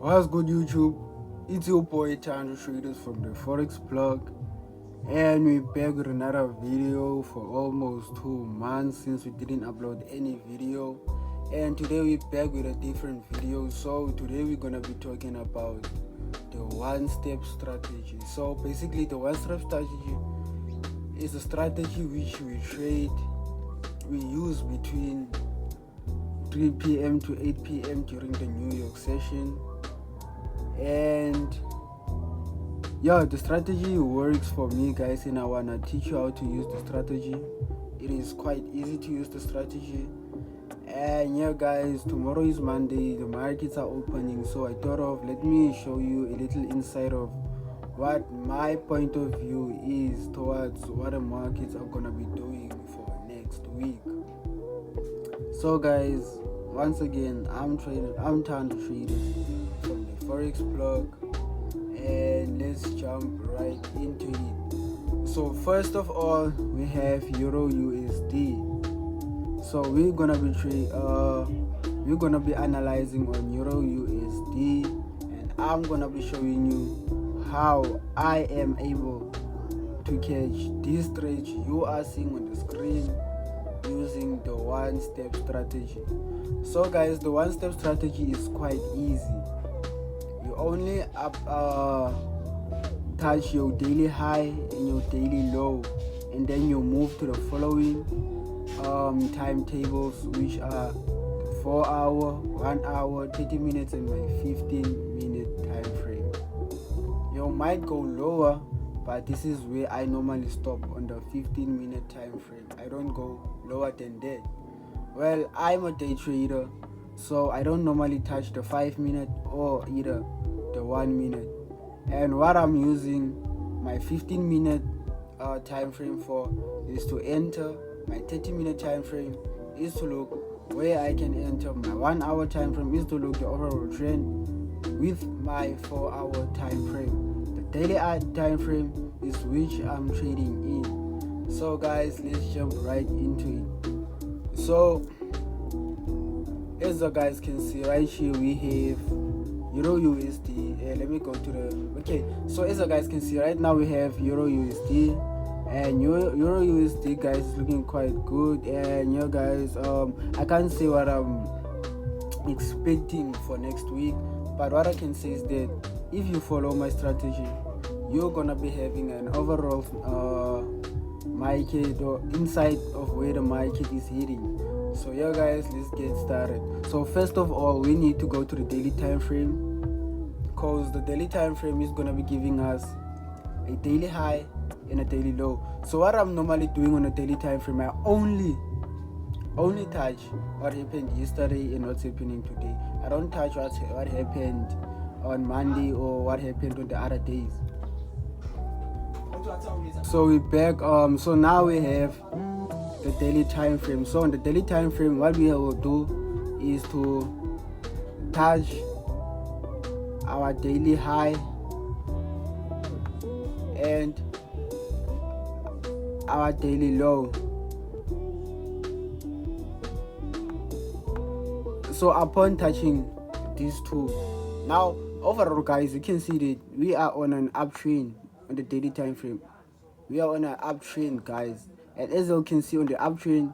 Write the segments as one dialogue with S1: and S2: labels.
S1: What's good, YouTube? It's your boy thandotraders from the Forex blog, and we're back with another video for almost 2 months since we didn't upload any video. And today we're back with a different video. So today we're gonna be talking about the one-step strategy. So basically, the one-step strategy is a strategy which we use between 3 p.m. to 8 p.m. during the New York session. And yeah, the strategy works for me, guys, and I wanna teach you how to use the strategy. It is quite easy to use the strategy. And yeah, guys, tomorrow is Monday, the markets are opening, so I thought of let me show you a little insight of what my point of view is towards what the markets are gonna be doing for next week. So guys, once again, I'm thandotraders from the Forex blog, and let's jump right into it. So first of all, we have Euro USD. So we're gonna be analyzing on Euro USD, and I'm gonna be showing you how I am able to catch this trade you are seeing on the screen using the one-step strategy. So guys, the one-step strategy is quite easy. You only touch your daily high and your daily low, and then you move to the following timetables, which are 4 hour, 1 hour, 30 minutes, and my 15-minute time frame. You might go lower, but this is where I normally stop, on the 15-minute time frame. I don't go lower than that. Well, I'm a day trader, so I don't normally touch the 5-minute or either the 1 minute. And what I'm using my 15-minute time frame for is to enter. My 30-minute time frame is to look where I can enter. My 1 hour time frame is to look the overall trend with my 4 hour time frame. The daily time frame is which I'm trading in. So guys, let's jump right into it. So as you guys can see right here, we have Euro USD. Let me go to the okay. So as you guys can see right now, we have Euro USD, and Euro USD, guys, is looking quite good. And yeah, guys, I can't say what I'm expecting for next week, but what I can say is that if you follow my strategy, you're gonna be having an overall market or insight of where the market is heading. So yeah, guys, let's get started. So first of all, we need to go to the daily time frame, because the daily time frame is gonna be giving us a daily high and a daily low. So what I'm normally doing on a daily time frame, I only touch what happened yesterday and what's happening today. I don't touch what happened on Monday or what happened on the other days. So we're back. So now we have the daily time frame. So on the daily time frame, what we will do is to touch our daily high and our daily low. So upon touching these two, now overall, guys, you can see that we are on an uptrend on the daily time frame. We are on an uptrend, guys, and as you can see on the uptrend,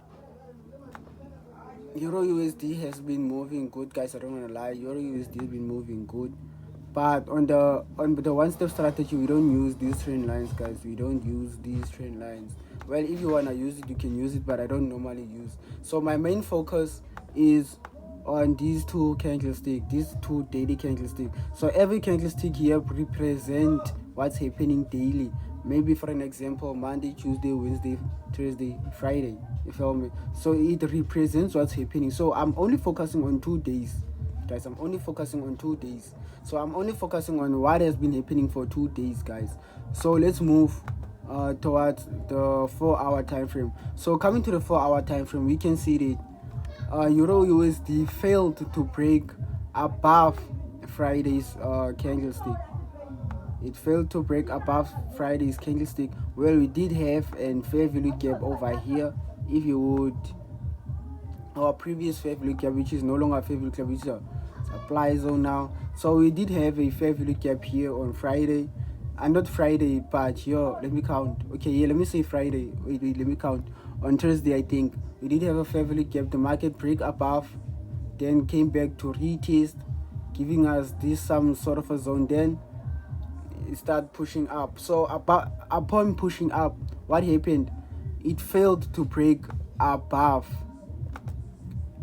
S1: Euro USD has been moving good, guys. I don't want to lie, Euro USD has been moving good. But on the one-step strategy, we don't use these trend lines, guys. We don't use these trend lines. Well, if you want to use it, you can use it, but I don't normally use. So my main focus is on these two candlesticks, these two daily candlesticks. So every candlestick here represent what's happening daily. Maybe for an example, Monday, Tuesday, Wednesday, Thursday, Friday. You feel me? So it represents what's happening. So I'm only focusing on 2 days, guys. I'm only focusing on 2 days. So I'm only focusing on what has been happening for 2 days, guys. So let's move towards the 4 hour time frame. So coming to the 4 hour time frame, we can see that Euro USD failed to break above Friday's candlestick. It failed to break above Friday's candlestick. Well, we did have a fair value gap over here. If you would, our previous fair value gap, which is no longer a fair value gap, which is supply zone now. So we did have a fair value gap here on Friday, and not Friday, but here, let me count. Okay, yeah, let me say Friday. Wait, let me count. On Thursday, I think we did have a fair value gap. The market break above, then came back to retest, giving us this some sort of a zone. Then it started pushing up. So upon pushing up, what happened? It failed to break above.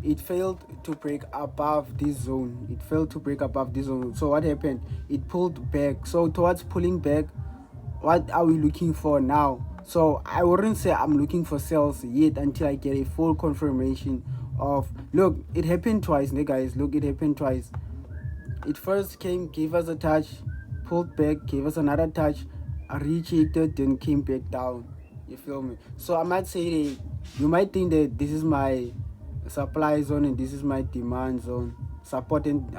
S1: It failed to break above this zone. It failed to break above this zone. So what happened? It pulled back. So towards pulling back, what are we looking for now? So I wouldn't say I'm looking for sales yet until I get a full confirmation of, look, it happened twice, guys. Look, it happened twice. It first came, gave us a touch, pulled back, gave us another touch, rejected, then came back down. You feel me? So I might say that you might think that this is my supply zone and this is my demand zone, support and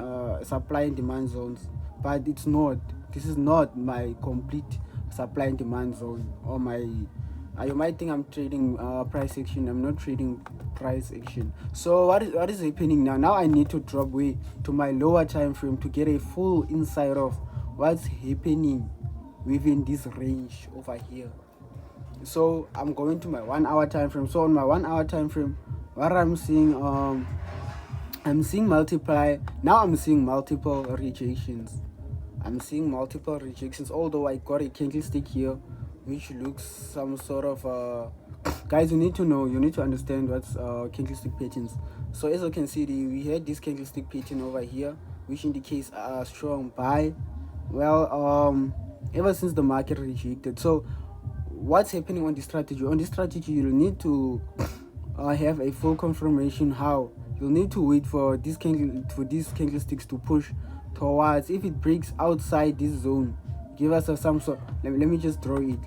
S1: supply and demand zones, but it's not. This is not my complete supply and demand zone, or my you might think I'm trading price action. I'm not trading price action. So what is happening now? I need to drop way to my lower time frame to get a full insight of what's happening within this range over here. So I'm going to my 1 hour time frame. So on my 1 hour time frame, what I'm seeing multiply. Now I'm seeing multiple rejections. Although I got a candlestick here which looks some sort of guys, you need to understand what's candlestick patterns. So as you can see, we had this candlestick pattern over here which indicates a strong buy. Well, ever since the market rejected. So what's happening on this strategy? You'll need to have a full confirmation. How? You'll need to wait for these candlesticks to push towards. If it breaks outside this zone, give us some sort. Let me just draw it.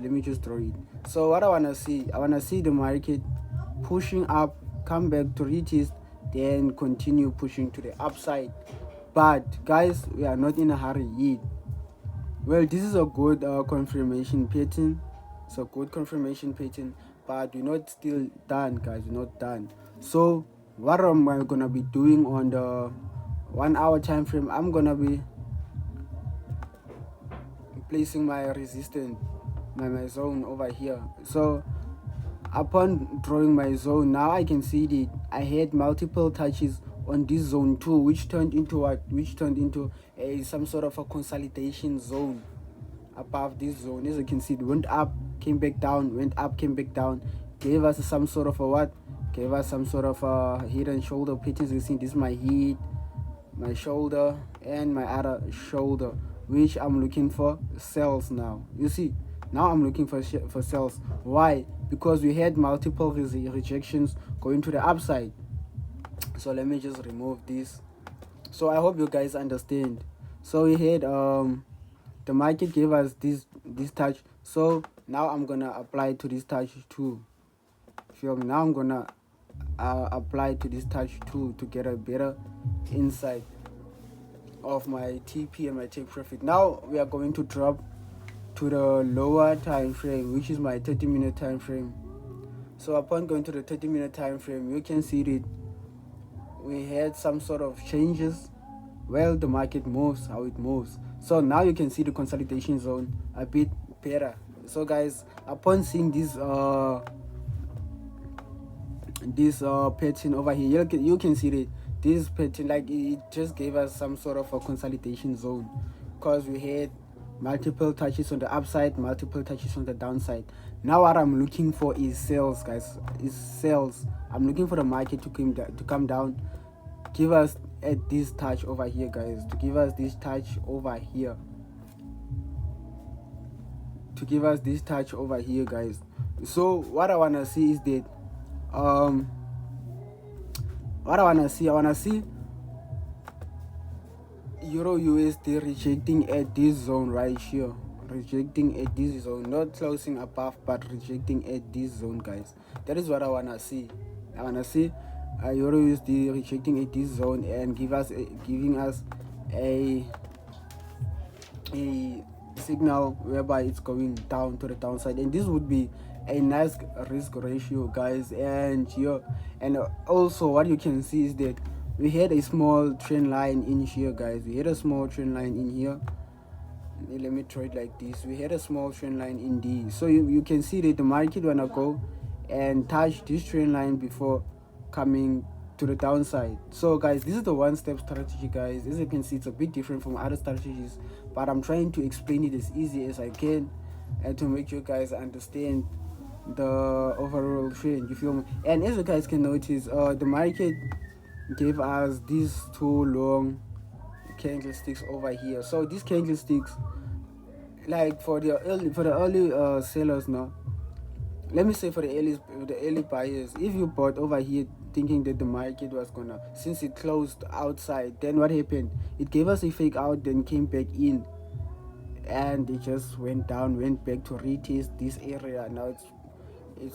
S1: So what I wanna see the market pushing up, come back to retest, then continue pushing to the upside. But guys, we are not in a hurry yet. Well, this is a good confirmation pattern. It's a good confirmation pattern, but we're not still done, guys. We're not done. So what am I gonna be doing on the 1 hour time frame? I'm gonna be placing my resistance, my zone over here. So upon drawing my zone, now I can see that I had multiple touches on this zone 2, which turned into some sort of a consolidation zone above this zone. As you can see, it went up, came back down, went up, came back down, gave us some sort of a head and shoulder patterns. You see, this is my head, my shoulder, and my other shoulder, which I'm looking for sales now. You see, now I'm looking for sales. Why? Because we had multiple rejections going to the upside. So let me just remove this. So I hope you guys understand. So we had the market gave us this touch. So now I'm gonna apply to this touch too. Feel me? Now I'm gonna apply to this touch too to get a better insight of my TP and my take profit. Now we are going to drop to the lower time frame, which is my 30-minute time frame. So upon going to the 30-minute time frame, you can see that we had some sort of changes. Well, the market moves how it moves. So now you can see the consolidation zone a bit better. So guys, upon seeing this pattern over here, you can see that this pattern, like, it just gave us some sort of a consolidation zone, because we had multiple touches on the upside, multiple touches on the downside. Now what I'm looking for is sales, guys. I'm looking for the market to come down, give us at this touch over here, guys, to give us this touch over here, guys. So what I want to see is that I want to see Euro USD rejecting at this zone right here, not closing above but rejecting at this zone, guys. That is what I want to see. I want to see Euro USD rejecting at this zone and giving us a signal whereby it's going down to the downside, and this would be a nice risk ratio, guys. And also what you can see is that we had a small trend line in here, guys. We had a small trend line in here. Let me try it like this. We had a small trend line in D, so you can see that the market wanna go and touch this trend line before coming to the downside. So guys, this is the one-step strategy, guys. As you can see, it's a bit different from other strategies, but I'm trying to explain it as easy as I can and to make you guys understand the overall trend, you feel me? And as you guys can notice, the market gave us these two long candlesticks over here. So these candlesticks, like for the early sellers now, let me say for the early buyers, if you bought over here thinking that the market was gonna, since it closed outside, then what happened? It gave us a fake out, then came back in, and it just went down, went back to retest this area. Now it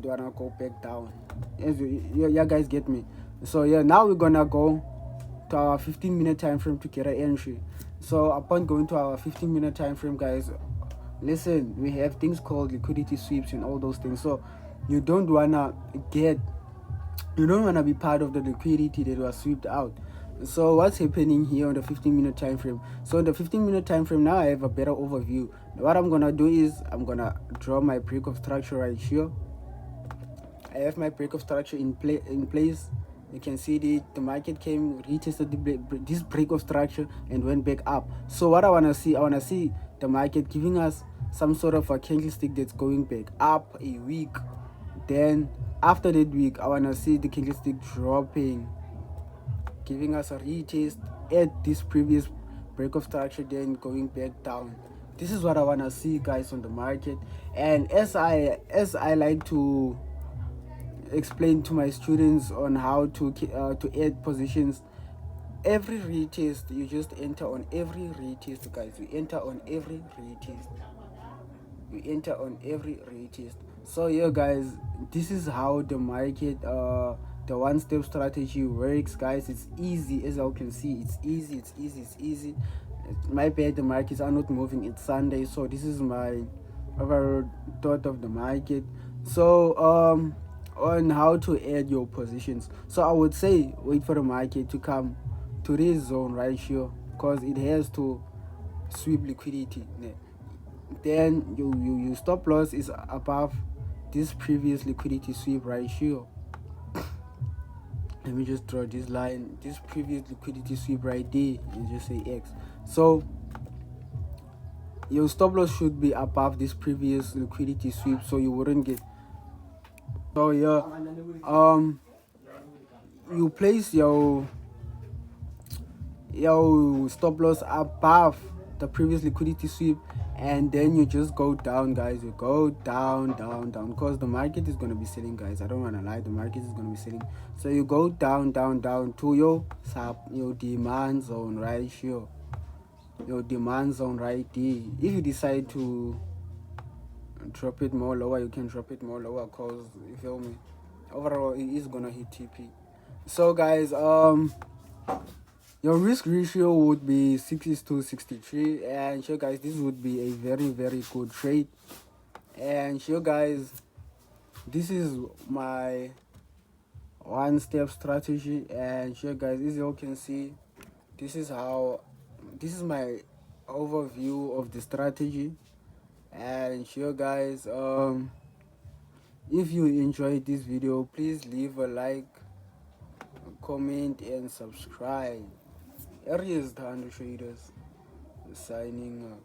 S1: wanna go back down. As you guys get me? So yeah, now we're gonna go to our 15-minute time frame to get an entry. So upon going to our 15-minute time frame, guys, listen, we have things called liquidity sweeps and all those things. So you don't wanna be part of the liquidity that was swept out. So what's happening here on the 15-minute time frame? So in the 15-minute time frame, now I have a better overview. What I'm gonna do is I'm gonna draw my break of structure right here. I have my break of structure in place. You can see the market came, retested this break of structure and went back up. So what I want to see the market giving us some sort of a candlestick that's going back up a week. Then after that week, I want to see the candlestick dropping, giving us a retest at this previous break of structure, then going back down. This is what I want to see, guys, on the market. And as I like to explain to my students on how to add positions, every retest, you just enter on every retest, guys. You enter on every retest. So yeah, guys, this is how the market, the one-step strategy works, guys. It's easy, as you can see. It's easy. My bad, the markets are not moving. It's Sunday, so this is my overall thought of the market. So on how to add your positions, so I would say wait for the market to come to this zone right here, because it has to sweep liquidity. Then you stop loss is above this previous liquidity sweep right here. Let me just draw this line, this previous liquidity sweep right there, and just say X. So your stop loss should be above this previous liquidity sweep, so you wouldn't get. So yeah, you place your stop loss above the previous liquidity sweep, and then you just go down, guys. You go down, because the market is going to be selling, guys. I don't want to lie, the market is going to be selling. So you go down to your demand zone right here, your demand zone right there. If you decide to drop it more lower, you can drop it more lower, because you feel me, overall it is gonna hit TP. So guys, your risk ratio would be 6:63, and sure guys, this would be a very good trade. And sure guys, this is my one-step strategy. And sure guys, as you all can see, this is my overview of the strategy. And sure guys, if you enjoyed this video, please leave a like, comment, and subscribe. Here is thandotraders signing up.